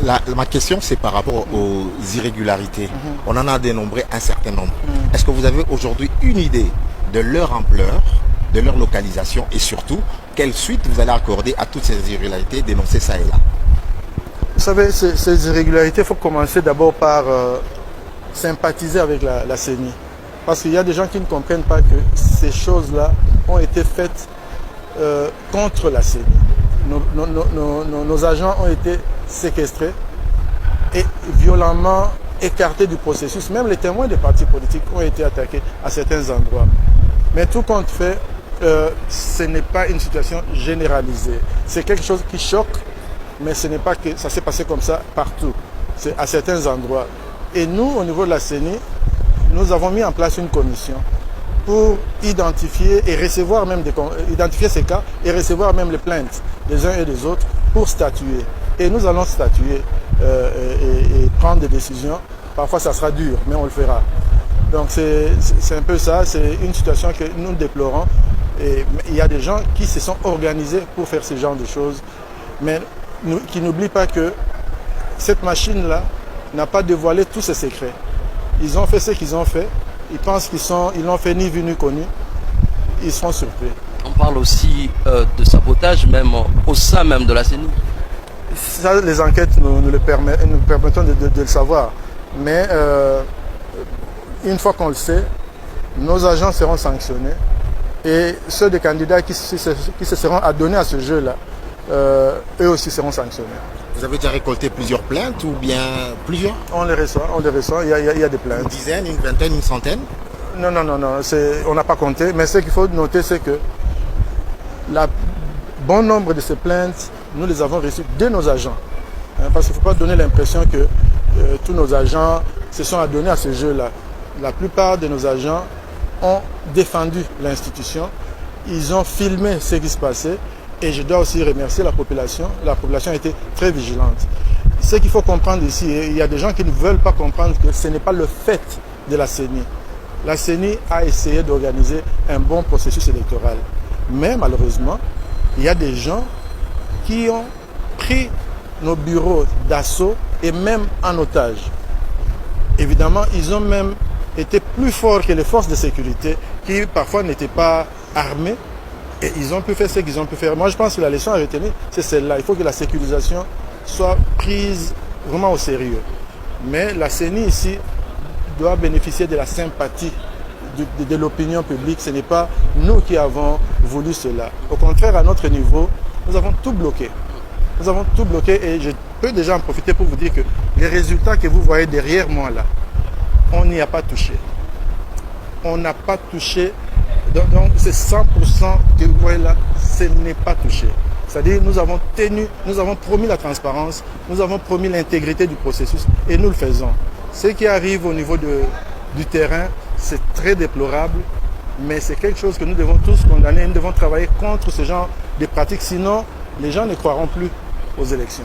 Ma question, c'est par rapport aux irrégularités. On en a dénombré un certain nombre. Est-ce que vous avez aujourd'hui une idée de leur ampleur, de leur localisation et surtout, quelle suite vous allez accorder à toutes ces irrégularités dénoncées ça et là? Vous savez, ces irrégularités, il faut commencer d'abord par sympathiser avec la CENI. Parce qu'il y a des gens qui ne comprennent pas que ces choses-là ont été faites contre la CENI. Nos agents ont été séquestrés et violemment écartés du processus. Même les témoins des partis politiques ont été attaqués à certains endroits. Mais tout compte fait, ce n'est pas une situation généralisée. C'est quelque chose qui choque, mais ce n'est pas que ça s'est passé comme ça partout. C'est à certains endroits. Et nous, au niveau de la CENI, nous avons mis en place une commission pour identifier et recevoir même identifier ces cas et recevoir même les plaintes des uns et des autres pour statuer. Et nous allons statuer et prendre des décisions. Parfois, ça sera dur, mais on le fera. Donc, c'est un peu ça. C'est une situation que nous déplorons. Et il y a des gens qui se sont organisés pour faire ce genre de choses, mais qui n'oublient pas que cette machine-là n'a pas dévoilé tous ses secrets. Ils ont fait ce qu'ils ont fait. Ils pensent qu'ils l'ont fait ni vu ni connu. Ils seront surpris. On parle aussi de sabotage même au sein même de la CENI. Ça, les enquêtes nous permettent de le savoir. Mais une fois qu'on le sait, nos agents seront sanctionnés. Et ceux des candidats qui se seront adonnés à ce jeu-là, eux aussi seront sanctionnés. Vous avez déjà récolté plusieurs plaintes ou bien plusieurs? On les reçoit, il y a des plaintes. Une dizaine, une vingtaine, une centaine? Non, on n'a pas compté. Mais ce qu'il faut noter, c'est que bon nombre de ces plaintes, nous les avons reçues de nos agents. Parce qu'il ne faut pas donner l'impression que tous nos agents se sont adonnés à ce jeu-là. La plupart de nos agents ont défendu l'institution. Ils ont filmé ce qui se passait. Et je dois aussi remercier la population. La population a été très vigilante. Ce qu'il faut comprendre ici, il y a des gens qui ne veulent pas comprendre que ce n'est pas le fait de la CENI. La CENI a essayé d'organiser un bon processus électoral. Mais malheureusement, il y a des gens qui ont pris nos bureaux d'assaut et même en otage. Évidemment, ils ont même été plus forts que les forces de sécurité qui parfois n'étaient pas armées. Et ils ont pu faire ce qu'ils ont pu faire. Moi, je pense que la leçon à retenir, c'est celle-là. Il faut que la sécurisation soit prise vraiment au sérieux. Mais la CENI ici doit bénéficier de la sympathie de l'opinion publique. Ce n'est pas nous qui avons voulu cela. Au contraire, à notre niveau, nous avons tout bloqué. Nous avons tout bloqué et je peux déjà en profiter pour vous dire que les résultats que vous voyez derrière moi là, on n'y a pas touché. On n'a pas touché. Donc c'est 100% que vous voyez là, ce n'est pas touché. C'est-à-dire nous avons promis la transparence, nous avons promis l'intégrité du processus et nous le faisons. Ce qui arrive au niveau du terrain, c'est très déplorable, mais c'est quelque chose que nous devons tous condamner. Nous devons travailler contre ce genre de pratiques, sinon les gens ne croiront plus aux élections.